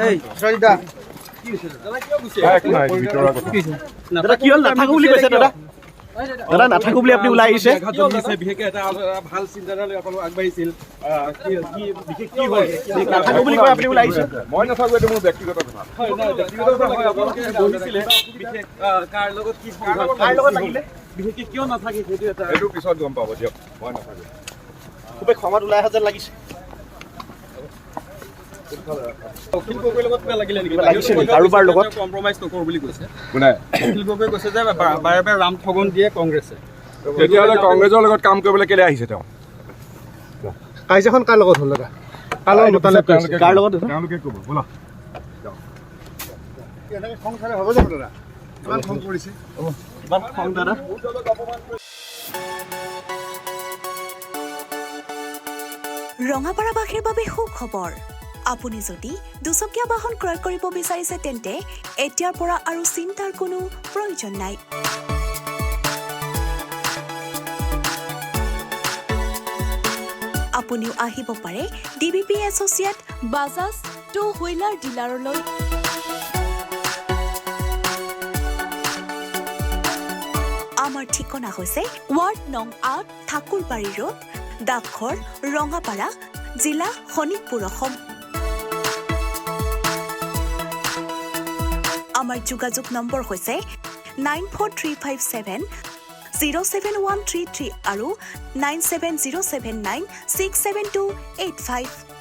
এই সৰিদা দাদা কি হ'ল নাথাকো বুলি কৈছে দাদা দাদা নাথাকো বুলি আপুনি ওলাই আহিছে বিশেষকে এটা ভাল চিন্তাধাৰা লৈ আপোনালোক আগবাঢ়িছিল বিশেষ কি হয় নাথাকো বুলি কৈ আপুনি ওলাই আহিছে মই নাথাকো এইটো মোৰ ব্যক্তিগত কথা হয় নাই ব্যক্তিগত কথা হয় আপোনালোকে বহিছিলে বিশেষ কাৰ লগত কি কাৰ লগত লাগিলে বিশেষকে কিয় নাথাকে সেইটো এটা এইটো পিছত গম পাব দিয়ক মই নাথাকো খুবেই খঙত ওলাই অহা যেন লাগিছে অখিল গগৈৰ লগত কিবা লাগিলে নেকি লাগিছে নেকি? কাৰোবাৰ লগত? কম্প্ৰমাইজ নকৰোঁ বুলি কৈছে কোনে অখিল গগৈ কৈছে যে বাৰে বাৰে ৰাম ঠগন দিয়ে কংগ্ৰেছে তেতিয়াহ'লে কংগ্ৰেছৰ লগত কাম কৰিবলৈ কেলে আহিছে তেওঁ কাজিয়াখন কাৰ লগত হ'ল দাদা কাৰ লগত মতানৈক্য কৰিছে? কাৰ লগত দাদা? তেওঁলোকে ক'ব ব'লা এনেকৈ খং খালে হ'ব জানো দাদা ইমান খং কৰিছে ইমান খং দাদা ৰঙাপাৰাবাসীৰ বাবে সুখবৰ আপুনি যদি দুচকীয়া বাহন ক্ৰয় কৰিব বিচাৰিছে তেন্তে এতিয়াৰ পৰা আৰু চিন্তাৰ কোনো প্ৰয়োজন নাই আপুনিও আহিব পাৰে DBP associate Bajaj two wheeler ডিলাৰলৈ আমাৰ ঠিকনা হৈছে ৱাৰ্ড নং ৮ ঠাকুৰবাৰী ৰোড ডাকঘৰ ৰঙাপাৰা জিলা শোণিতপুৰ অসম আমাৰ যোগাযোগ নম্বৰ হৈছে 9435707133 আৰু 9707967285